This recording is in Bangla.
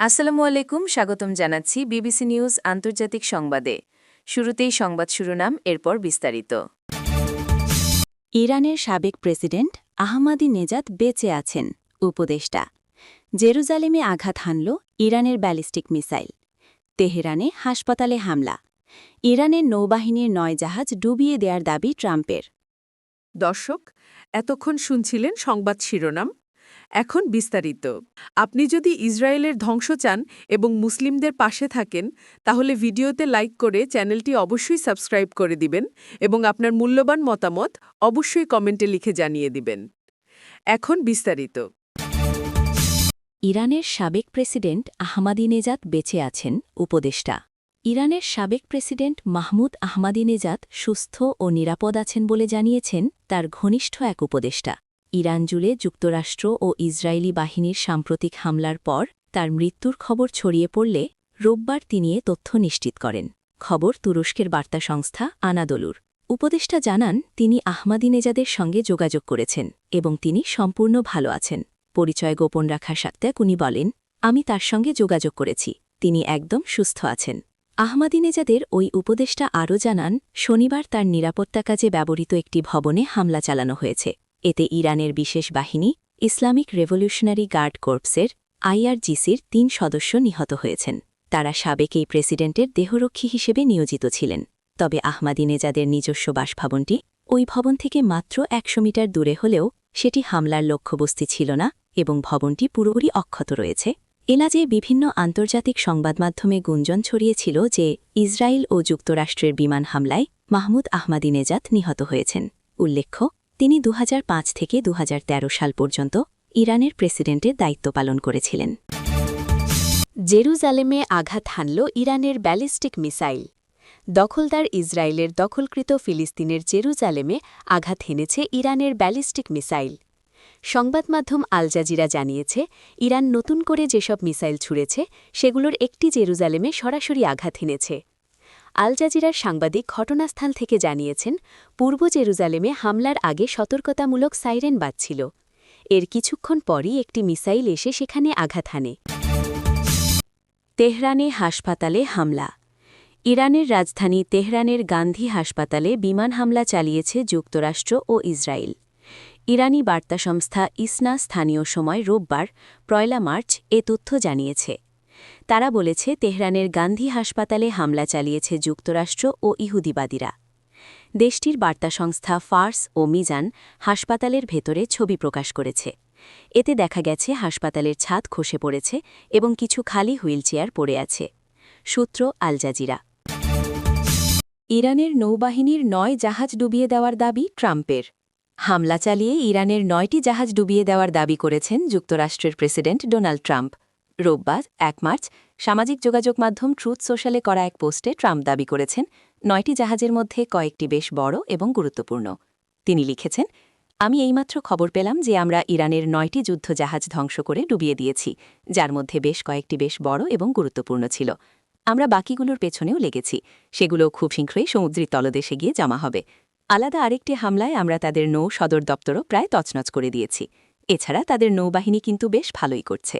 আসসালামু আলাইকুম, স্বাগতম জানাচ্ছি বিবিসি নিউজ আন্তর্জাতিক সংবাদে। শুরুতেই সংবাদ শিরোনাম, এরপর বিস্তারিত। ইরানের সাবেক প্রেসিডেন্ট আহমাদি নেজাদ বেঁচে আছেন, উপদেষ্টা। জেরুজালেমে আঘাত হানল ইরানের ব্যালিস্টিক মিসাইল। তেহরানে হাসপাতালে হামলা। ইরানের নৌবাহিনীর ৯ জাহাজ ডুবিয়ে দেওয়ার দাবি ট্রাম্পের। দর্শক, এতক্ষণ শুনছিলেন সংবাদ শিরোনাম। এখন বিস্তারিত। আপনি যদি ইসরায়েলের ধ্বংস চান এবং মুসলিমদের পাশে থাকেন, তাহলে ভিডিওতে লাইক করে চ্যানেলটি অবশ্যই সাবস্ক্রাইব করে দিবেন এবং আপনার মূল্যবান মতামত অবশ্যই কমেন্টে লিখে জানিয়ে দিবেন। এখন বিস্তারিত। ইরানের সাবেক প্রেসিডেন্ট আহমাদিনেজাদ বেঁচে আছেন, উপদেষ্টা। ইরানের সাবেক প্রেসিডেন্ট মাহমুদ আহমাদিনেজাদ সুস্থ ও নিরাপদ আছেন বলে জানিয়েছেন তার ঘনিষ্ঠ এক উপদেষ্টা। ইরান জুড়ে যুক্তরাষ্ট্র ও ইসরায়েলি বাহিনীর সাম্প্রতিক হামলার পর তার মৃত্যুর খবর ছড়িয়ে পড়লে রোববার তিনি এ তথ্য নিশ্চিত করেন। খবর তুরস্কের বার্তা সংস্থা আনাদোলুর। উপদেষ্টা জানান তিনি আহমাদিনেজাদের সঙ্গে যোগাযোগ করেছেন এবং তিনি সম্পূর্ণ ভালো আছেন। পরিচয় গোপন রাখার সাথে উনি বলেন, আমি তার সঙ্গে যোগাযোগ করেছি, তিনি একদম সুস্থ আছেন। আহমাদিনেজাদের ওই উপদেষ্টা আরও জানান, শনিবার তার নিরাপত্তা কাজে ব্যবহৃত একটি ভবনে হামলা চালানো হয়েছে। এতে ইরানের বিশেষ বাহিনী ইসলামিক রেভলিউশনারি গার্ড কর্পসের IRGCর ৩ সদস্য নিহত হয়েছেন। তারা সাবেক এই প্রেসিডেন্টের দেহরক্ষী হিসেবে নিয়োজিত ছিলেন। তবে আহমাদিনেজাদের নিজস্ব বাসভবনটি ওই ভবন থেকে মাত্র ১০০ মিটার দূরে হলেও সেটি হামলার লক্ষ্যবস্তু ছিল না এবং ভবনটি পুরোপুরি অক্ষত রয়েছে। এলাজে বিভিন্ন আন্তর্জাতিক সংবাদমাধ্যমে গুঞ্জন ছড়িয়েছিল যে ইসরায়েল ও যুক্তরাষ্ট্রের বিমান হামলায় মাহমুদ আহমাদিনেজাদ নিহত হয়েছেন। উল্লেখ্য, তিনি ২০০৫ থেকে ২০১৩ সাল পর্যন্ত ইরানের প্রেসিডেন্টের দায়িত্ব পালন করেছিলেন। জেরুজালেমে আঘাত হানল ইরানের ব্যালিস্টিক মিসাইল। দখলদার ইসরায়েলের দখলকৃত ফিলিস্তিনের জেরুজালেমে আঘাত হেনেছে ইরানের ব্যালিস্টিক মিসাইল। সংবাদমাধ্যম আল জাজিরা জানিয়েছে, ইরান নতুন করে যেসব মিসাইল ছুড়েছে সেগুলোর একটি জেরুজালেমে সরাসরি আঘাত হেনেছে। আল জাজিরার সাংবাদিক ঘটনাস্থল থেকে জানিয়েছেন, পূর্ব জেরুজালেমে হামলার আগে সতর্কতামূলক সাইরেন বাজছিল। এর কিছুক্ষণ পরই একটি মিসাইল এসে সেখানে আঘাত হানে। তেহরানে হাসপাতালে হামলা। ইরানের রাজধানী তেহরানের গান্ধী হাসপাতালে বিমান হামলা চালিয়েছে যুক্তরাষ্ট্র ও ইসরায়েল। ইরানি বার্তা সংস্থা ইসনা স্থানীয় সময় রোববার ১ মার্চ এ তথ্য জানিয়েছে। তারা বলেছে, তেহরানের গান্ধী হাসপাতালে হামলা চালিয়েছে যুক্তরাষ্ট্র ও ইহুদিবাদীরা। দেশটির বার্তা সংস্থা ফার্স ও মিজান হাসপাতালের ভেতরে ছবি প্রকাশ করেছে। এতে দেখা গেছে হাসপাতালের ছাদ খসে পড়েছে এবং কিছু খালি হুইলচেয়ার পড়ে আছে। সূত্র আল জাজিরা। ইরানের নৌবাহিনীর ৯ জাহাজ ডুবিয়ে দেওয়ার দাবি ট্রাম্পের। হামলা চালিয়ে ইরানের ৯টি জাহাজ ডুবিয়ে দেওয়ার দাবি করেছেন যুক্তরাষ্ট্রের প্রেসিডেন্ট ডোনাল্ড ট্রাম্প। রোববার ১ মার্চ সামাজিক যোগাযোগ মাধ্যম ট্রুথ সোশ্যালে করা এক পোস্টে ট্রাম্প দাবি করেছেন, ৯টি জাহাজের মধ্যে কয়েকটি বেশ বড় এবং গুরুত্বপূর্ণ। তিনি লিখেছেন, আমি এইমাত্র খবর পেলাম যে আমরা ইরানের ৯টি যুদ্ধজাহাজ ধ্বংস করে ডুবিয়ে দিয়েছি, যার মধ্যে বেশ কয়েকটি বেশ বড় এবং গুরুত্বপূর্ণ ছিল। আমরা বাকিগুলোর পেছনেও লেগেছি, সেগুলো খুব শীঘ্রই সমুদ্রী তলদেশে গিয়ে জমা হবে। আলাদা আরেকটি হামলায় আমরা তাদের নৌ সদর দপ্তরও প্রায় তছনছ করে দিয়েছি। এছাড়া তাদের নৌবাহিনী কিন্তু বেশ ভালোই করছে।